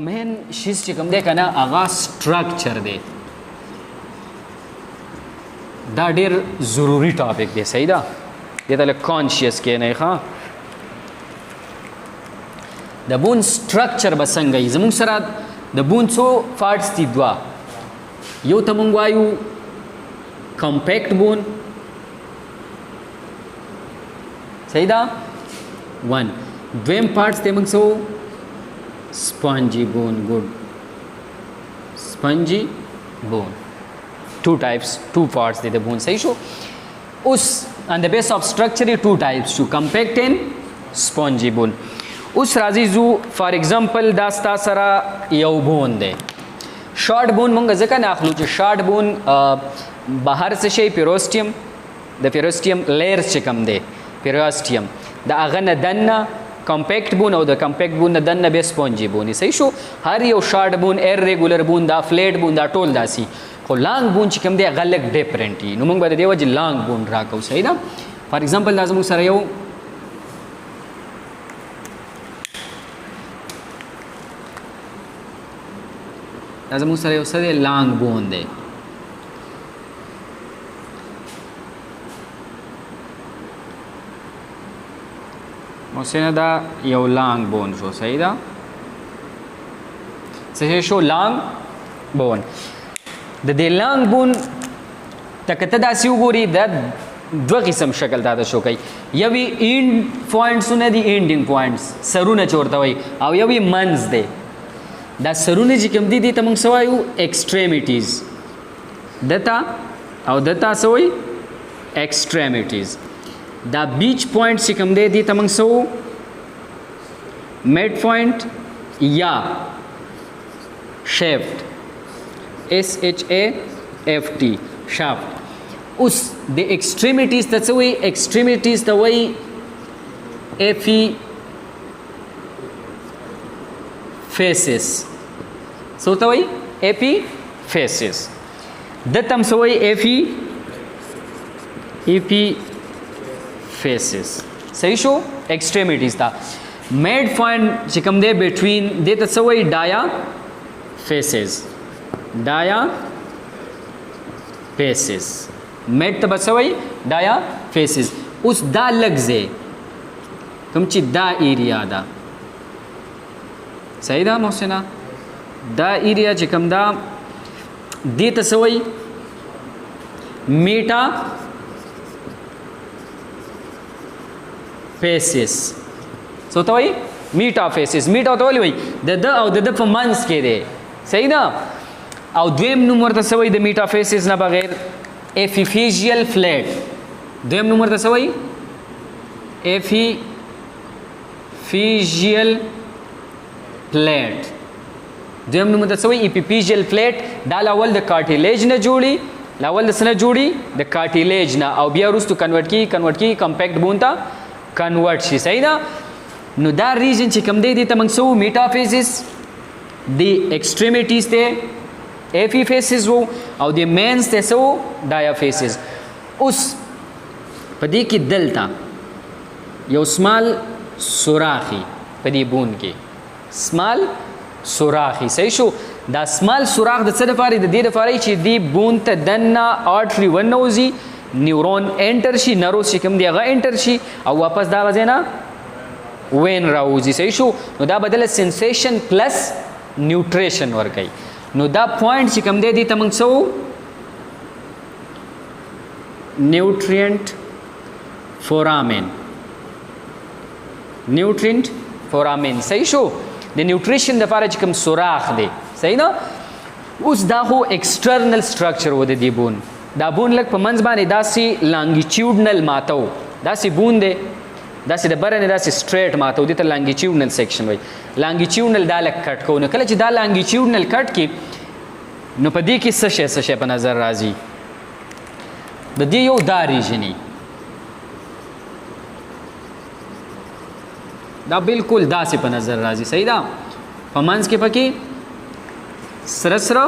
مین شیز چې کوم دی که نه هغه سټرکچر دی. دا ډېر ضروري ټاپک دی. صحیح ده؟ دې ته لږ کانشیس کښېنئ ښه. د بون سټرکچر به څنګه وي؟ زموږ سره د بون څو پارټس دي؟ دوه. یو ته موږ وایو کمپیکټ بون. صحیح ده؟ ون. دویم پارټس دی موږ څه spongy bone. Good. Spongy bone. Two types, two parts the bone. صحیح شو. اوس on the base of structure two types شو compact and spongy bone. اوس راځي زو فار ایگزامپل دا ستا سره یو بون دی. شارټ بون مونږ ځکه نه اخلو چې شارټ بون بهر څه شی پیروسټیم، د پیروسټیم لیئر چې کوم دی پیروسټیم د هغه نه دننه کمپیکټ بون او د کمپیکټ بون نه دننه بیا سپونجي بون. صحیح شو. هر یو شارټ بون، ایر ریګولر بون، دا فلیټ بون، دا ټول داسي. خو لانګ بون چې کوم دی هغه لږ ډیفرنټ وي. نو موږ به د دې وجې لانګ بون راکوو. صحیح ده؟ فار ایگزامپل دا زموږ سره یو څه دی؟ لانګ بون دی. اوسینه دا یو لانګ بون شو. صحیح ده؟ څه شو؟ لانګ بون. د دې لانګ بون ته که ته داسې وګوري دا دوه قسم شکل دا شو کوي. یو یې اینډ پوینټسونه دي، اینډینګ پوینټس سرونه چې ورته وایي، او یو یې منځ دی. دا سرونه چې کوم دي دې ته موږ څه وایو؟ ایکسټریمیټیز. دته او دته څه وایي؟ ایکسټریمیټیز. دا بیچ پوینټ چې کوم دی دې ته موږ څه وایو؟ میډ پوینټ یا شیفټ. SHAFT شافت. اوس د ایکسټریمیټیز ته څه وایي؟ ایکسټریمیټیز ته وایي ایپیفیسس. څه ته وایي؟ ایپیفیسس. دته هم څه وایي؟ ایپیفیسس. صحیح شو. ایکسټریمیټیز ته میډ پوینټ چې کوم دی بټوین دې ته څه وایي؟ ډایافیسس. ډایافیسس. میډ ته به څه وایي؟ ډایافیسس. اوس دا لږ ځای کوم چې دا ایریا ده. صحیح ده محسنه؟ دا ایریا چې کوم ده دې ته څه وایي؟ میټا فیسس. څه ته وایي؟ میټا فیسس. میټا ته ولې وایي؟ د ده او د ده په منځ کې دی. صحیح ده؟ او دویم نوم ورته څه وایي د میټا فیسس نه بغیر؟ ایپیفیژیل فلیټ. دویم نوم ورته څه وایي؟ ایپیفیژیل فلیټ. دویم نوم ورته څه وایي؟ ایپیفیژیل فلیټ. دا لاول د کارټیلیج نه جوړي، لاول د څه نه جوړي؟ د کارټیلیج نه، او بیا وروسته کنورټ کېږي کمپیکټ بون ته کنورټ شي. صحیح ده؟ نو دا ریجن چې کوم دی دې ته موږ څه وو؟ میټافیزس. د ایکسټریمیټیز ته ایپیفیسس وو او د مینز ته څه وو؟ ډایافیسس. اوس په دې کې دلته یو سمال سوراخي په دې بون کې، سمال سوراخي. صحیح شو. دا سمال سوراخ د څه لپاره؟ د دې لپاره چې دې بون ته دننه آرټري ورنوځي، نیورون انټر شي، نروس چې کوم دی هغه انټر شي او واپس دا غځای نه وین راوځي. صحیح شو. نو دا بدله سنسیشن پلس نیوټریشن ورکوي. نو دا پوینټ چې کوم دی دې ته موږ څه وو؟ نیوټرینټ فورامین. نیوټرینټ فورامین. صحیح شو. د نیوټریشن لپاره چې کوم سوراخ دی. صحیح نه؟ اوس دا خو ایکسټرنل سټرکچر و د دې بون. دا بون لږ په منځ باندې داسې لانګیچیوډنل ماته و. داسې بون دی، داسې د بره نه داسې سټریټ ماته و. دې ته لانګیچیوډنل سیکشن وایي. لانګیچیوډنل دا لږ کټ کوو. نو کله چې دا لانګیچیوډنل کټ کړي نو په دې کې څه شی په نظر راځي؟ د دې یو دا ریژني، دا بالکل داسې په نظر راځي. صحیح ده؟ په منځ کې پکې سره سره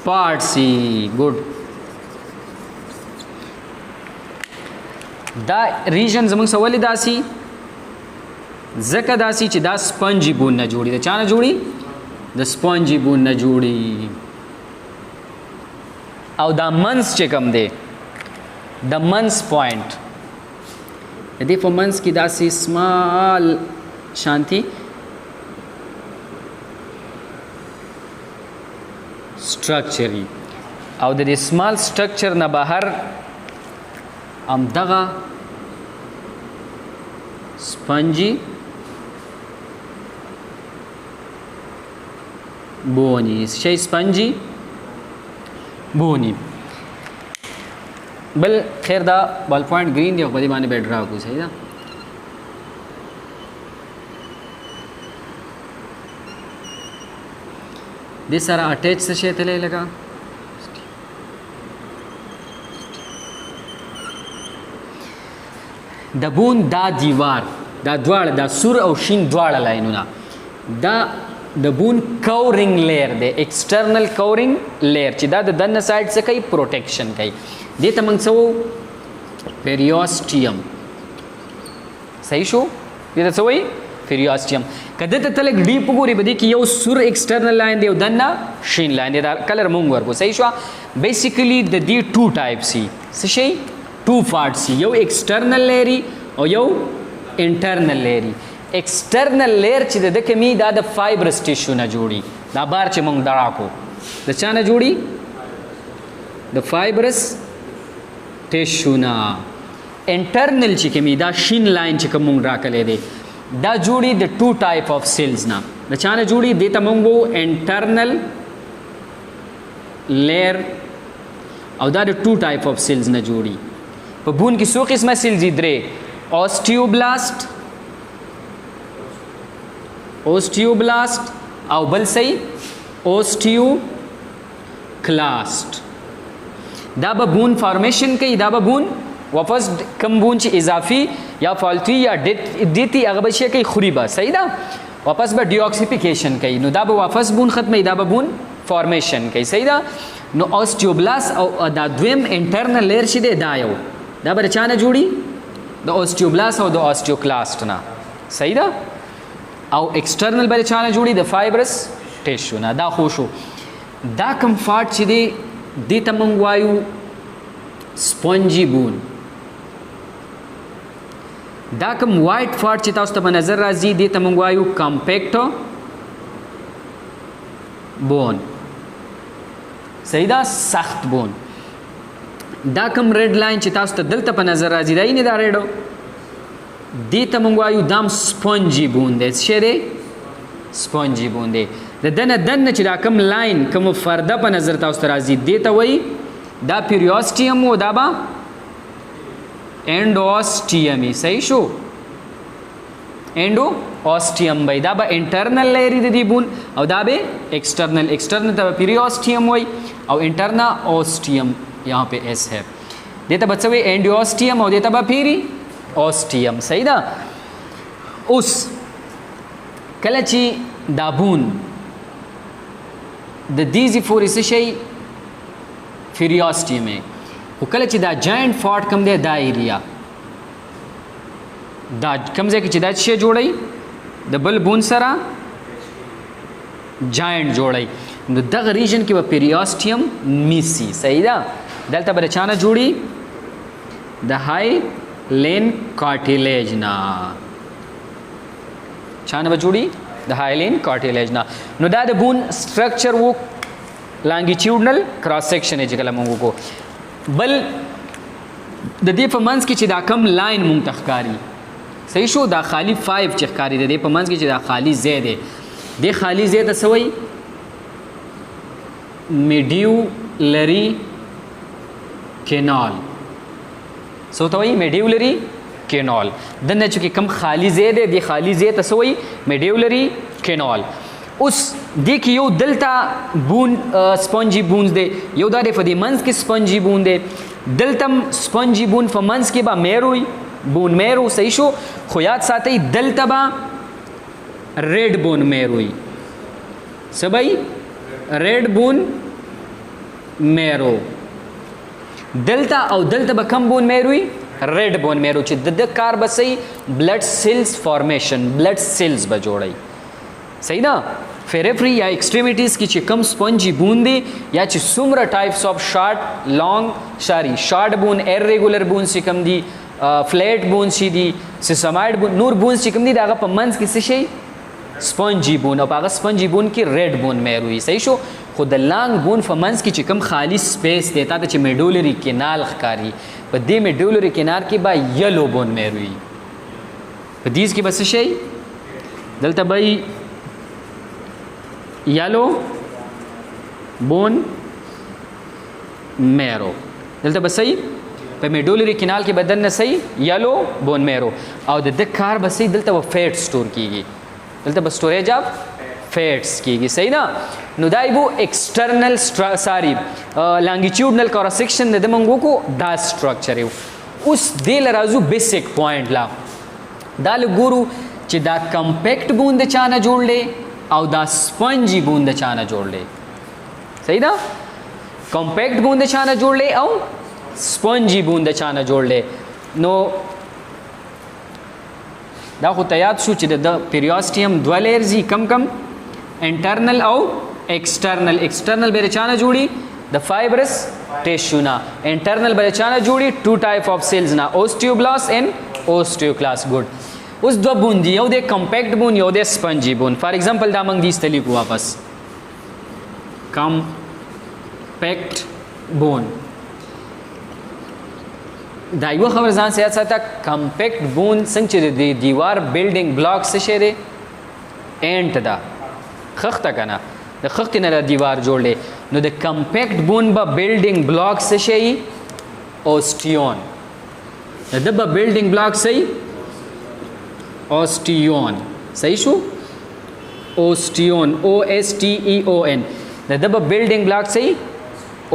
پارټسي. ګډ. دا ریژن زموږ څه ولې داسې؟ ځکه داسې چې دا سپنجي بون نه جوړي. د چا نه جوړي؟ د سپنجي بون نه جوړي. او دا منس چې کوم دی د منس پوینټ د دې په منس کې داسې سمال شانتي سټرکچر او د دې سمال سټرکچر نه بهر همدغه سپنجي بونی شی سپنجي بونی. بل خیر دا بال پوینټ گرین دی او په دې باندې بیډ راکو صحیح ده. دې سره اٹیچ څه شی تللی لګه د بون دا دیوار دا دواړه دا سور او شین دواړه لاینونه دا د بون کورینګ لیر دی ایکسټرنل کورینګ لیر چې دا د دننه سایډ څه کوي پروټیکشن کوي. دې ته موږ څه وو پیریوسټیم. صحیح شو؟ دې ته څه وایي پیریوسټیم. که دته ته لږ ډیپ وګورې په دې کې یو سور ایکسټرنل لاین دی او دننه شین لاین دی. دا کلر موږ ورکو. صحیح شو؟ بیسیکلی د دې ټو ټایپس دي. څه شی؟ ټو پارټس دي. یو ایکسټرنل لیری او یو انټرنل لیری. ایکسټرنل لیر چې د کمی دا د فایبرس ټیشو نه جوړي. دا بار چې موږ دراکو د چا نه جوړي؟ د فایبرس ټیشو نه. انټرنل چې کمی دا شین لاین چې کوم موږ راکلی دی دا جوړي د ټو ټایپ اف سیلز نه. د چا نه جوړي؟ دې ته موږ وو انټرنل لیر او دا د ټو ټایپ اف سیلز نه جوړي. په بون کې څو قسمه سیلز دي؟ درې. اوسټیوبلاست اوسټیوبلاست او بل صحیح اوسټیوکلاست. دا به بون فارمیشن کوي. دا به بون واپس کم بون چې اضافي یا فالتوي یا دیتی هغه به شي کوي خوري به. صحیح ده؟ واپس به ډیاکسیفیکیشن کوي نو دا به واپس بون ختموي. دا به بون فارمیشن کوي. صحیح ده؟ نو اوسټیوبلاست او دا دویم انټرنل لیر چې دی دا یو دا به د چا نه جوړي؟ د اوسټیوبلاست او د اوسټیوکلاست نه. صحیح ده؟ او ایکسټرنل به د چا نه جوړي؟ د فایبرس ټیشو نه. دا خو شو. دا کم فارټ چې دی دې ته موږ وایو سپونجي بون. دا کم وایټ فارټ چې تاسو ته په نظر راځي دې ته موږ وایو کمپیکټ بون. صحیح ده؟ سخت بون. دا کم ریډ لاین چې تاسو ته دلته په نظر راځي دا یې نه دا ریډو دې ته موږ وایو دام سپونجي بون دی. څه شی دی؟ سپونجي بون دی. د دنه چې دا کم لاین کوم فرده په نظر تاسو ته راځي دې ته وایي دا پیریوسټیم و دا به انډوسټیم. صحیح شو؟ انډوسټیم به دا به انټرنل لیری د دې بون او دا به ایکسټرنل. ایکسټرنل ته پیریوسټیم وایي او انټرنل اوسټیم यहाँ पे एस है. देता बच्चा वे एंडियोस्टियम और देता बा फिरी ओस्टियम. सही दा? उस कलची दाबून द दीजी फोर इसे शई फिरियोस्टियम है. वो कलची दा जाइंट फॉर्ट कम दे दा एरिया दा कम से कि दा शे जोड़ई द बल बून सरा जाइंट जोड़ई नो दग रीजन की वो पेरियोस्टियम मिसी. सही दा? दलता बरे चाना जोड़ी द हाई लेन कार्टिलेज ना. चाना बजूड़ी द हाई लेन कार्टिलेज ना. नो दा द बून स्ट्रक्चर वो लॉन्गिट्यूडनल क्रॉस सेक्शन है जगला मंगू को. बल द दे फमंस की चिदा कम लाइन मुंग तखकारी. सही शो? दा खाली 5 चखकारी दे फमंस की चिदा खाली ज़ेद है. दे खाली ज़ेद सवई मेड्यूलरी केनॉल. सो तो वही मेड्यूलरी केनॉल दन चूँकि कम खाली ज़ेद है दे खाली ज़ेद तो वही मेड्यूलरी केनॉल. उस देखिए यो दलता बून स्पंजी बूंस दे यो दारे फदी मंस की स्पंजी बून दे दलतम स्पंजी बून फ मंस के बा मेरुई बून मेरू. सही शो? खुयात साथ ही दलतबा रेड बून मेरुई सबई रेड बून मेरो. दलता और दलता बा कम बून मेरुई ریډ بون میرو چې د کار بسې بلډ سیلز فارمیشن بلډ سیلز به جوړي صحیح ده فیریفری یا ایکسټریمیټیز کې چې کم سپنجي بون دي یا چې څومره ټایپس اف شارټ لانګ شارټ بون ایرریګولر بون چې کم دي فلیټ بون چې دي سیسماید بون نور بون چې کم دي دغه په منځ کې څه شي سپنجي بون او هغه سپنجي بون کې ریډ بون میروي صحیح شو خو د لانګ بون په منځ کې چې کم خالی سپیس دی تا ته چې میډولري کینال ښکاري په دې میډولري کینار کې به یلو بون میروي په دیز کې به څه شي دلته به یلو بون میرو دلته به صحیح په میډولري کینال کې بدن نه صحیح یلو بون میرو او د کار به صحیح دلته به فیټ سٹور کیږي دلته به سټوریج اف فیټس کیږي صحیح نه نو دا یو ایکسټرنل لانګیټیوډنل کراس سیکشن د موږ کو دا سټرکچر یو اوس دې لرازو بیسیک پوینټ لا دا لګورو چې دا کمپیکټ بون د چانه جوړلې او دا سپنجي بون د چانه جوړلې صحیح ده کمپیکټ بون د چانه جوړلې او سپنجي بون د چانه جوړلې نو دا خو ته یاد شو چې د پیریوسټیم دوه لیرزي کم انټرنل او ایکسټرنل به چانه جوړي د فایبرس ټیشو نه انټرنل به چانه جوړي ټو ټایپ اف سیلز نه اوستیوبلاست اینڈ اوستیوکلاست ګډ اوس دو بون دی یو د کمپیکټ بون یو د سپنجي بون فار ایگزامپل دا موږ دې ستلی کو واپس کمپیکټ بون دا یو خبر ځان سیاست ساته کمپیکټ بون څنګه چې د دیوار بلډینګ بلاک څه شي دی اینټ دا خخته کنه د خخت نه د دیوار جوړلې نو د کمپیکټ بون به بلډینګ بلاک څه شي اوسټیون د به بلډینګ بلاک صحیح اوسټیون صحیح شو اوسټیون او اس ټي ای او ان د به بلډینګ بلاک صحیح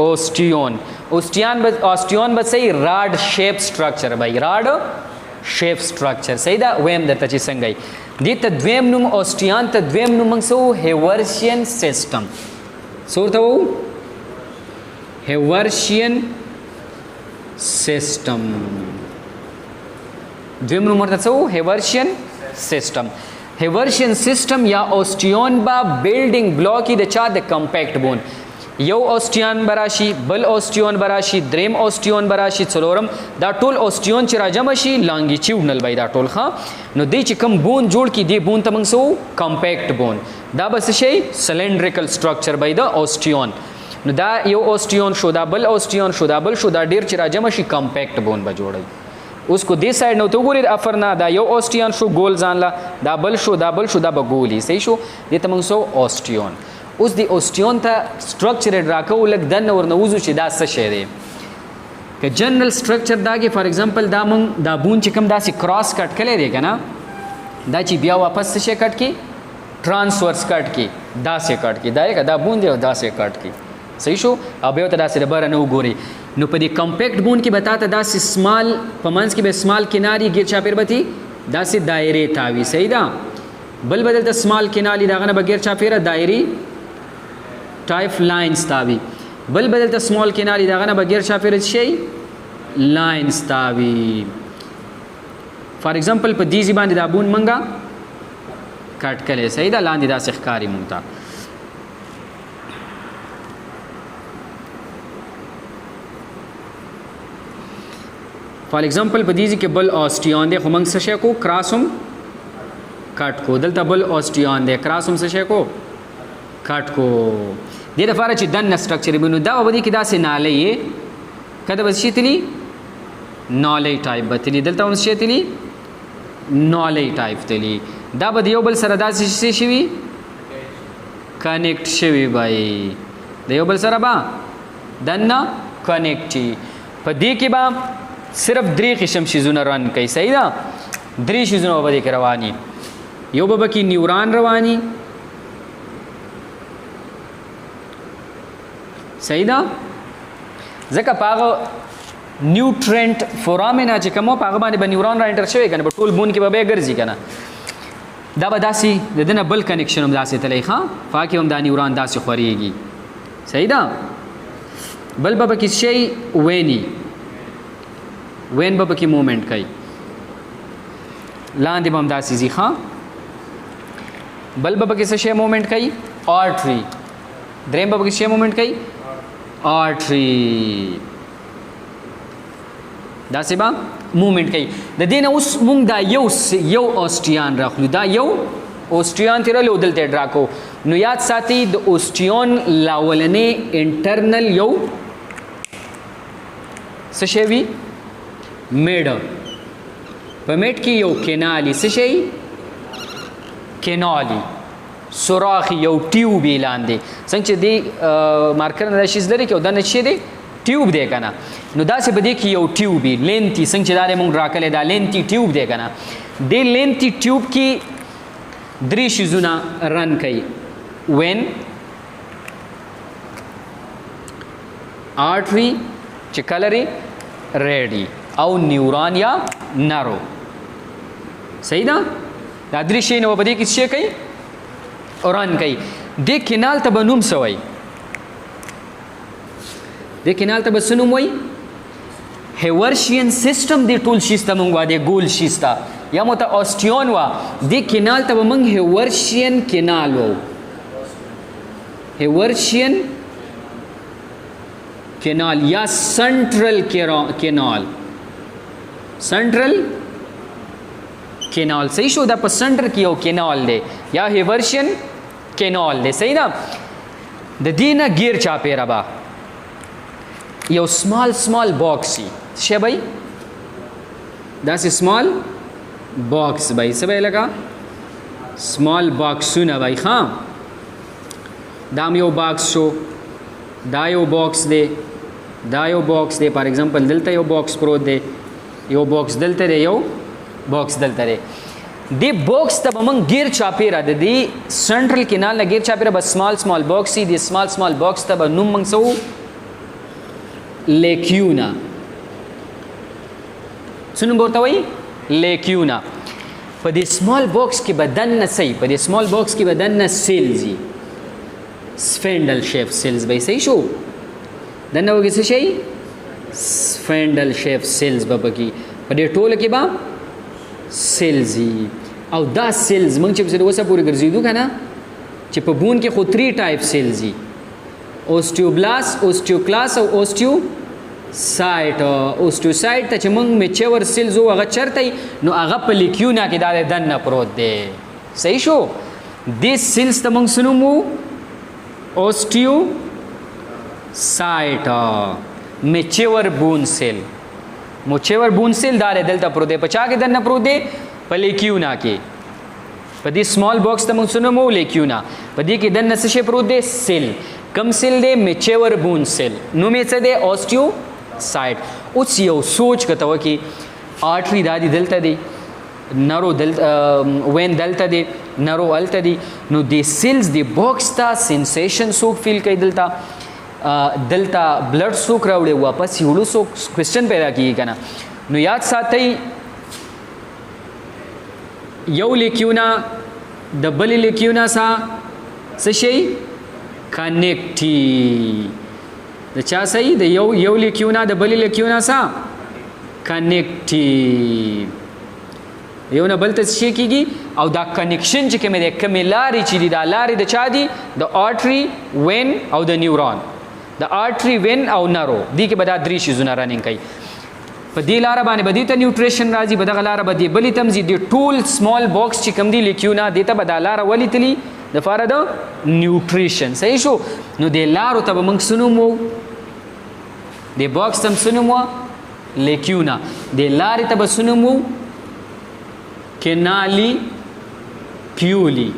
اوسټیون به صحیح راډ شیپ سټرکچر به راډ شیپ سټرکچر صحیح دا ویم درته چې څنګه ای دې ته دویم نوم اوسټیان ته دویم نوم موږ سو هیورشین سیستم سورته وو هیورشین سیستم دویم نوم ورته سو هیورشین سیستم یا اوسټیون با بلډینګ بلاک د چا د کمپیکټ بون یو اوسټیان براشي بل اوسټیون براشي دریم اوسټیون براشي څلورم دا ټول اوسټیون چې راجم شي لانګیټیوډنل بای دا ټول ښه نو دی چې کوم بون جوړ کی دی بون ته موږ سو کمپیکټ بون دا بس شي سلندریکل سټرکچر بای دا اوسټیون نو دا یو اوسټیون شو دا بل اوسټیون شو دا بل شو دا ډیر چې راجم شي کمپیکټ بون به جوړي اوس کو دې سایډ نو ته ګورې افرنا دا یو اوسټیون شو ګول ځانلا دا بل شو دا به ګولي صحیح شو دې ته موږ سو اوسټیون اوس دی اوسټیون ته سټرکچر راکو لګ دنه ورنوزو چې دا څه شی دی که جنرال سټرکچر دا کې فار ایگزامپل دا مونږ دا بون چې کوم داسې کراس کټ کړی دی کنه دا چې بیا واپس څه شی کټ کی ټرانسورس کټ کی داسې کټ کی دا بون دی داسې کټ کی صحیح شو او بیا ته داسې بره نه وګوري نو په دې کمپیکټ بون کې بتاته داسې سمال په منځ کې به سمال کناري ګیر چاپیر بتی داسې دایره تاوي صحیح ده بل بدل د سمال کناري داغه نه بغیر چاپیره دایری ټایپ لاینز تاوي بل بدل ته سمال کناري داغه نه بغیر چاپیره شي لاینز تاوي فار ایگزامپل په دې باندې دا بون منګه کټ کړي صحیح ده لاندې داسې ښکاری مونږ ته فار ایگزامپل په دې کې بل اوسټیون دی خو موږ څه شي کو کراسوم کټ کو دلته بل اوسټیون دی کراسوم څه شي کو کټ کو دې لپاره چې دنه سټرکچر بنو دا ودی کې داسې ناله یې کده به شي تلی ناله ټایپ به تلی دلته هم شي تلی ناله ټایپ تلی دا به یو بل سره داسې شي کنیکټ شوی بای د یو بل سره با دنه کنیکټي په دې کې با صرف درې قسم شیزونه رن کوي صحیح ده درې شیزونه به کې رواني یو به کې نیوران رواني صحیح ده ځکه پاغه نیوټرنټ فورامنا چې کومه پاغه باندې به نیوران را انټر شوی کنه په ټول بون کې به ګرځي کنه دا به داسې د دنه بل کنیکشن هم داسې تلای ښه پاکي هم دا نیوران داسې خوريږي صحیح ده بل به کې شی ویني وین به پکې مومنټ کوي لاندې به همداسې ځي ښه بل به پکې څه شی مومنټ کوي آرټري دریم به پکې شی مومنټ کوي آرټري داسې به مومنټ کوي د دې نه اوس مونږ دا یو اوسټیان راخلو دا یو اوسټیان تیرلو دلته ډرا کو نو یاد ساتي د اوسټیون لاولنې انټرنل یو څه شی وي میډ په میډ کې یو کینالي څه شی کینالي سوراخ یو ټیوب لاندې څنګه چې دی مارکر نه شي لري کې دا نه شي دی ټیوب دی کنه نو داسې بده کې یو ټیوب لینتی څنګه چې دا موږ راکله دا لینتی ټیوب دی کنه دی لینتی ټیوب کې درې شیزونه رن کوي وین آرټري چې کلري ریډي او نیورون یا نرو صحیح ده دا درې شی نو په دې کې څه کوي رن کوي د کینال ته بنوم سوی د کینال ته بسنوم وای هیورشین سیستم دی ټول شیسته مونږ واده ګول شیسته یا مو ته اوسټیون وا د کینال ته مونږ هیورشین کینال وو هیورشین کینال یا سنټرل کینال سنټرل کینال صحیح شو دا په سنټر کې یو کینال دی یا هیورشین کینال دی صحیح ده د دینه غیر چا پیرا با یو سمال باکسی څه بای دا سه سمال باکس بای څه بای لگا سمال باکسونه بای ها دا یو باکس شو دا یو باکس دی دا یو باکس دی فار ایگزامپل دلته یو باکس پروت دی یو باکس دلته دی یو باکس دلته دی دی باکس ته موږ غیر چاپیرا د دې سنټرل کینال نه غیر چاپیرا بس سمال باکس دی سمال باکس ته نوم موږ سو لیکیونا څنګه ورته وایي لیکیونا په دې سمال باکس کې بدن نه صحیح په دې سمال باکس کې بدن نه سیلز سفینډل شیپ سیلز به صحیح شو دنه وګی څه شي سفینډل شیپ سیلز به پکې په دې ټوله کې به سیلز او دا سیلز موږ چې په وسه پورې ګرځېدو کنه چې په بون کې خو 3 ټایپ سیلز دي اوسټیوبلاست اوسټیوکلاس او اوسټیوسایټ اوسټیوسایټ ته چې موږ میچور سیلز هغه چرته نو هغه په لیکیونا کې دا دنه پروت دی صحیح شو دې سیلز ته موږ سنومو اوسټیوسایټ میچور بون سیل موچور بون سیل دار دلته پروت دی پچا کې دنه پروت دی په لیکیونا کې په دې سمال باکس ته موږ سنومو لیکیونا په دې کې دنه څه شی پروت دی سیل کم سیل دی میچور بون سیل نو می څه دی اوسټیوسایټ اوس یو سوچ کته وکي آرټري دادی دلته دی نرو وین دلته دی نرو الته دی نو دی سیلز دی باکس ته سنسیشن سوک فیل کوي دلته بلډ سوک راوړي واپس یوړو سوک کوېسچن پیدا کیږي کنه نو یاد ساتئ یو لیکیونا د بل لیکیونا سا څه شي کنیکټي د چا صحیح د یو لیکیونا د بل لیکیونا سا کنیکټي یو نه بل ته شي کیږي او دا کنیکشن چې کومه د کمیلاري چې دی دا لارې د چا دی د آرټري وین او د نیورون د آرټري وین او نرو دی کې به دا درې شیزونه رننګ کوي په دې لاره باندې به دې ته نیوټریشن راځي په دغه لاره به دې بلې تمځي د ټول سمال باکس چې کوم دی لیکیونا دې ته به دا لاره ولې تلي د فاره د نیوټریشن صحیح شو نو د لارو ته به موږ سنومو د باکس تم سنومو لیکیونا د لارې ته به سنومو کینالی کیولی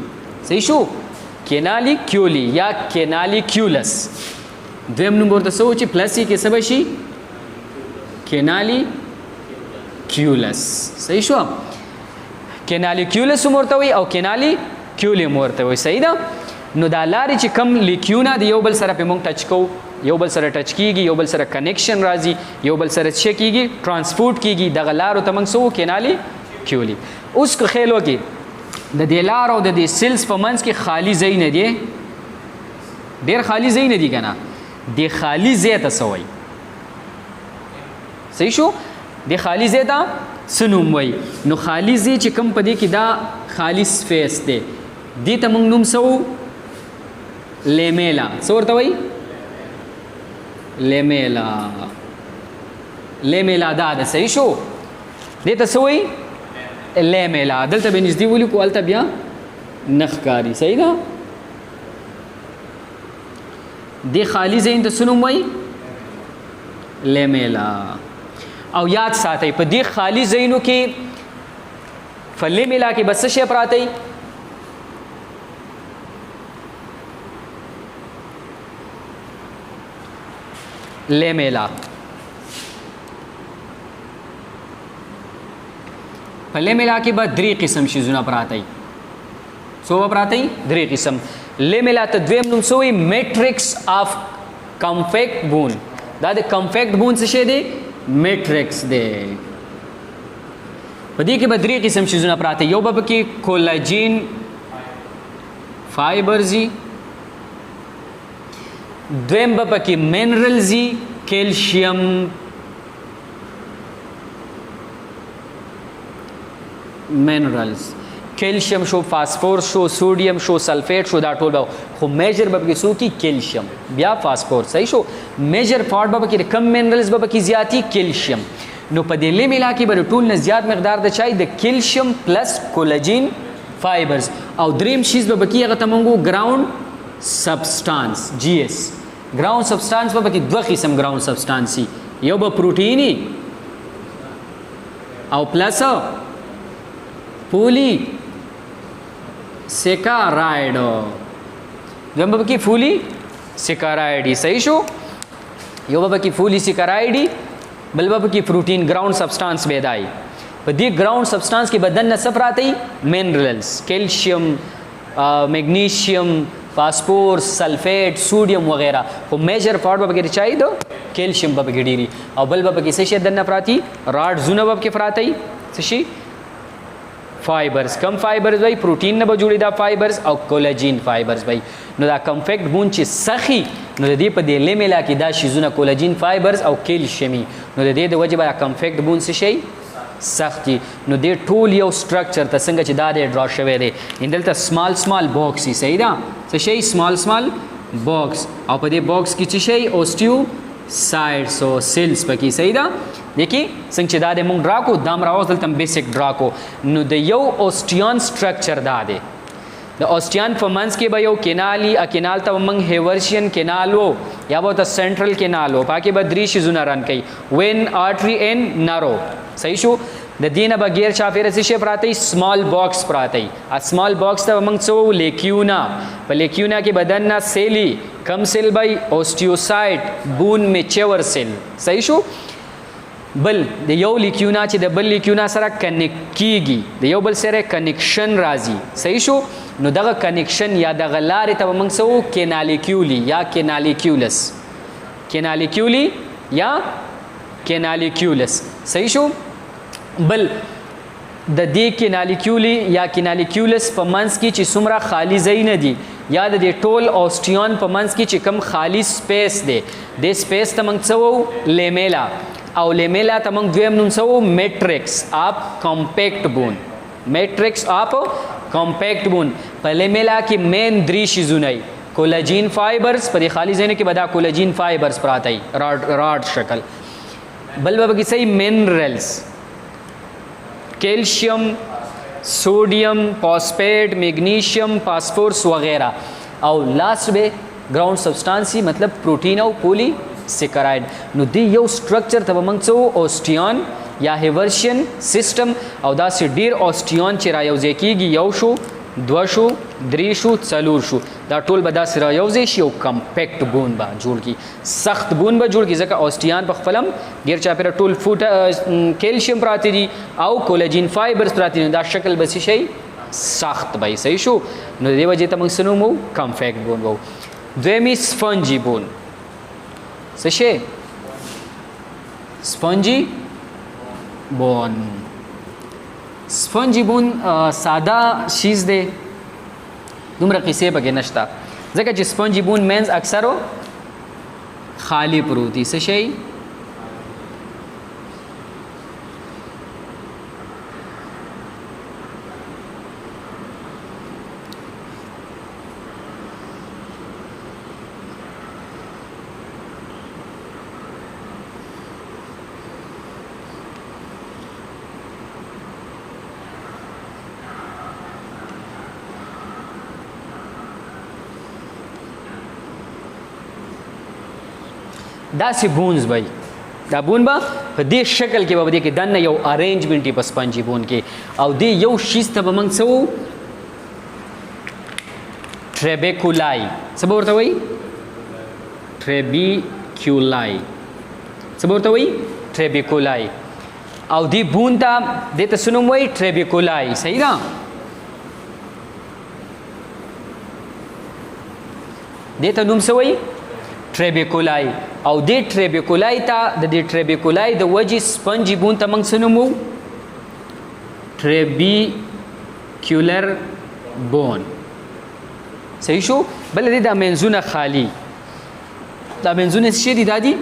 صحیح شو کینالی کیولی یا کینالی کیولس دویم نوم ورته سو چې پلس کې څه شي کینالی کیولس صحیح شو کینالی کیولس ورته وي او کینالی کیولی ورته وي صحیح ده نو دا لارې چې کم لیکیونا د یو بل سره په موږ ټچ کوو یو بل سره ټچ کیږي یو بل سره کنیکشن راځي یو بل سره څه کیږي ترانسپورت کیږي دغه لارو ته موږ سو کینالی کیولی اوس که خیال وکړي د دې لار او د دې سیلز په منځ کې خالی ځای نه دی ډېر خالی ځای نه دی که نه د خالی ځای ته څه وایي صحیح شو د خالی ځای ته څه نوم وایي؟ نو خالی ځای چې کوم په دې کې دا خالی سپیس دی دې ته موږ نوم څه وو؟ لیمیلا. څه ورته وایي؟ لیمیلا. لیمیلا دا ده. صحیح شو؟ دې ته څه وایي؟ لیمیلا. دلته به نږدې ولیکو هلته بیا نه ښکاري. صحیح ده؟ دې خالی ځای ته څه نوم وایي؟ لیمیلا. او یاد ساتئ په دې خالی ځایونو کې په لیمیلا کې به څه شی پراته وي؟ لیمیلا. په لیمیلا کې به 3 قسم شیزونه پراته وي. څو به پراته وي؟ 3 قسم. لیمیلا ته دویم نوم څه وایي؟ میټرکس آف کمفیکټ بون. دا د کمفیکټ بون څه شی دی؟ میټرکس دی. په دې کې به 3 قسم شیزونه پراته یو به پکې کولاجین فایبرز وي، دویم به پکې منرلز وي، کیلشیم منرلز، کیلشیم شو، فاسفورس شو، سوډیم شو، سلفیټ شو، دا ټول به خو میجر به پکې څو کی؟ کیلشیم بیا فاسفورس. صحیح شو؟ میجر پارت به پکې کم منرلز به پکې زیاتی کیلشیم. نو په دې لیمیلا کې به ټول نه زیات مقدار د چای د کیلشیم پلس کولاجین فایبرز او دریم شیز به پکې هغه ته مونږ ګراوند سبسټانس جی اس. ګراوند سبسټانس به پکې 2 قسم ګراوند سبسټانس یو به پروتینی او پلس پولی سیکارایډ. دویم به پکې فولی سیکارایډ. صحیح شو؟ یو به پکې فولی سیکارایډ بل به پکې پروټین ګراوند سبسټانس به دی. په دې ګراوند سبسټانس کې بدن نه څه پراته وي؟ منرلز، کیلشیم، میګنیشیم، فاسفورس، سلفیټ، سوډیم وغیرہ. خو میجر پارت به پکې چای دو کیلشیم به پکې ډیری او بل به پکې څه شي دنه پراتی؟ راډ زونه به پکې پراته وي. څه شي؟ فایبرز. کم فایبرز وای پروټین نه به جوړي دا فایبرز او کولاجین فایبرز وای. نو دا کمفیکټ بون چې سخی نو د دې په دې لیمیلا کې دا شیزونه کولاجین فایبرز او کیلشیمي نو د دې د وجه به کمفیکټ بون څه شي؟ سختی. نو دې ټول یو سټرکچر ته څنګه چې دا د ډرا شوی دی اندلته سمال سمال باکس. صحیح ده؟ څه شي؟ سمال سمال باکس. او په دې باکس کې څه شي؟ اوسټیو سایډس او سیلز پکې. صحیح ده؟ دیکھئ څنګه چې دا د مونږ ډرا کو دا راوځ دلته بیسیک ډرا کو. نو د یو اوسټیان سټرکچر دا دی. د اوسټیان په منځ کې به یو کینالی کینال ته موږ هیورشین کینال وو یا به ته سنټرل کینال وو. پاکې به 3 شیزونه رن کوي وین آرټری ان نارو. صحیح شو؟ د دینه به غیر چاپیره څه شي پراته؟ سمال باکس پراته. ا سمال باکس ته موږ څه وو؟ لیکیونا. په لیکیونا کې بدن نه سیلی کم سیل بای اوسټیوسایټ بون میچور سیل. صحیح شو؟ بل د یو لیکیونا چې د بل لیکیونا سره کنیکټ کیږي د یو بل سره کنیکشن راځي. صحیح شو؟ نو دغه کنیکشن یا دغه لارې ته موږ څه وو؟ کینالیکیولی یا کینالیکیولس. کینالیکیولی یا کینالیکیولس. صحیح شو؟ بل د دې کینالیکیولی یا کینالیکیولس په منځ کې چې څومره خالی ځای نه دي یا د دې ټول اوسټیان په منځ کې چې کم خالی سپیس دی د سپیس ته موږ څه وو؟ لیمیلا. او لیمیلا ته موږ دویم نوم څه وو؟ میټرکس آف کمپیکټ بون. میټرکس آف کمپیکټ بون. په لیمیلا کې مین 3 شیزونه وي. کولاجین فایبرز په دې خالی ځایونو کې به دا کولاجین فایبرز پراته وي راډ شکل. بل به پکې څه منرلز کیلشیم، सोडियम, फॉस्फेट, मैग्नीशियम, फास्फोरस वगैरह और लास्ट में ग्राउंड सब्सटेंस मतलब प्रोटीन और पॉलीसेकेराइड नो दी यो स्ट्रक्चर तब मंगसो ऑस्टियन या हेवर्शियन सिस्टम और दा से डीर ऑस्टियन चे रायोजे कीगी यौशो द्वशो द्रीशो चलूरशो दा टोल बदा से रायोजे शियो कम्पैक्ट बून बा जोड़ की सख्त बून बा जोड़ की जका ऑस्टियन बखफलम गिर चापेरा टोल फूट कैल्शियम प्राती दी आउ कोलेजिन फाइबर्स प्राती दी दा शक्ल बसी शई सख्त भाई सही शो नो देव जे तमंग सनु मो कम्पैक्ट बून बो द्वेमी स्पंजी बून सशे स्पंजी बोन स्पंजी बोन सादा चीज़ दे दुमरा किसे बगे नश्ता जगह जिस स्पंजी बोन मेंस अक्सर खाली प्रोती से शई داسې بونز به دا بون به په دې شکل کې به دې کې دننه یو ارینجمنټ په سپنجي بون کې او دې یو شیز ته به موږ څه وو ټریبیکولای څه به ورته وایي ټریبیکولای څه به ورته وایي ټریبیکولای او دې بون ته دې ته څه نوم وایي ټریبیکولای صحیح ده دې ته نوم څه وایي ټریبیکولای او دې ټریبیکولای ته د دې ټریبیکولای د وجې سپنجي بون ته موږ څه نوم وو ټریبیکولر بون صحیح شو بل دې دا منځونه خالی دا منځونه څه دي دا دي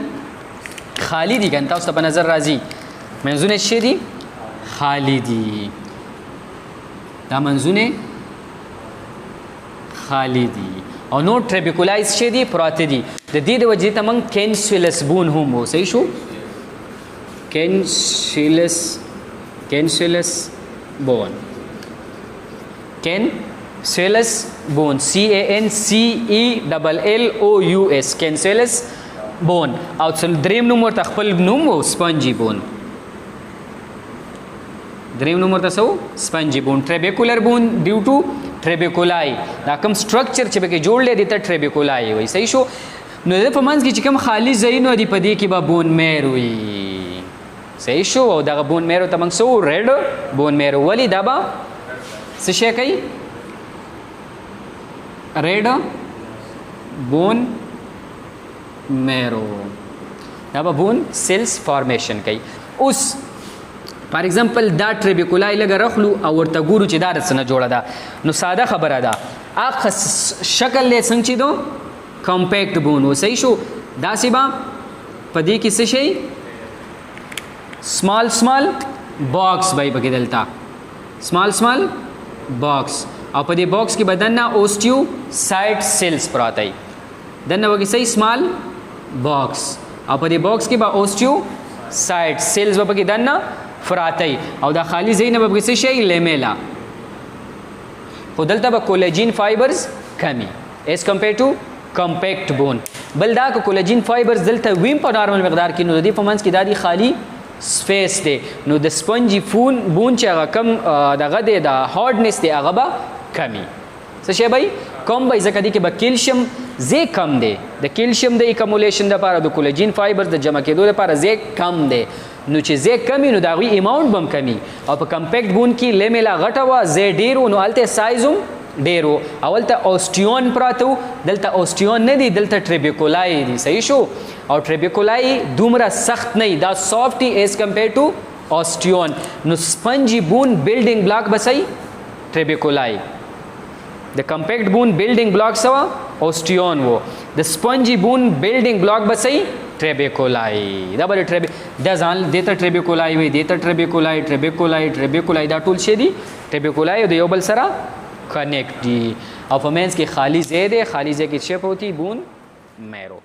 خالی دي کنه تاسو ته په نظر راځي منځونه څه دي خالی دي دا منځونه خالی دي او نو ټریبیکولایز څه دي پراته دي د دې د وجې ته موږ کینسولس بون هم وو صحیح شو کینسولس بون کینسولس بون CANCELLOUS کینسولس بون او دریم نوم ورته خپل نوم وو سپنجي بون دریم نوم ورته سو سپنجي بون ټریبیکولر بون ډیو ټو ټریبیکولای دا کوم سټرکچر چې پکې جوړ لري ته ټریبیکولای وي صحیح شو نو د په منځ کې چې کوم خالی ځایونه دي په دې کې به بون میر وي صحیح شو او دغه بون میرو ته موږ څه ریډ بون میرو ولې دا به څه شی کوي ریډ بون میرو دا به بون سیلز فارمیشن کوي اوس فار ایگزامپل دا ټریبیکولای لګه رخلو او ورته ګورو چې دا د څه نه جوړه ده نو ساده خبره ده اخ شکل له څنګه چې دو کمپیکټ بون و صحیح شو داسې به په دې کې څه شي small box by پکې دلته small box او په دې باکس کې بدن نه اوستیوسایټ سیلز پراته وي دنه وګي صحیح small box او په دې باکس کې به اوستیوسایټ سیلز به پکې دنه پراته وي او دا خالی ځای نه به پکې څه شي لیمیلا خو دلته به کولاجین فایبرز کمی as compared to compact bone بل دا که کولاجین فایبرز دلته ویم په نارمل مقدار کې نو د دې په منځ کې دا دی خالی سپیس دی نو د سپنجي بون چې هغه کم دغه دی د هارډنس دی هغه به کمی څه شی به کم به ځکه دی کې به کیلشیم زی کم دی د کیلشیم د اکمولیشن لپاره د کولاجین فایبرز د جمع کېدو لپاره زی کم دی نو چې زی کمی نو د هغوی اماونټ به هم کمی او په کمپیکټ بون کې لیمیلا غټه وه زی ډېر نو هلته سایز هم ډیرو اولته اوستیون پراته دلته اوستیون نه دی دلته ټریبیکولای دی صحیح شو او ټریبیکولای دومره سخت نه دا سافټي ایز کمپیر ټو اوستیون نو سپنجي بون بیلډینګ بلاک بسای ټریبیکولای د کمپیکټ بون بیلډینګ بلاک سوا اوستیون وو د سپنجي بون بیلډینګ بلاک بسای ټریبیکولای دا بل دا ځان دیته ټریبیکولای وي دیته ټریبیکولای دا ټول شي دي ټریبیکولای د یو بل سره کنیکټ دي او په منځ کې خالی ځای دی خالی ځای کې څه پروتي بون میرو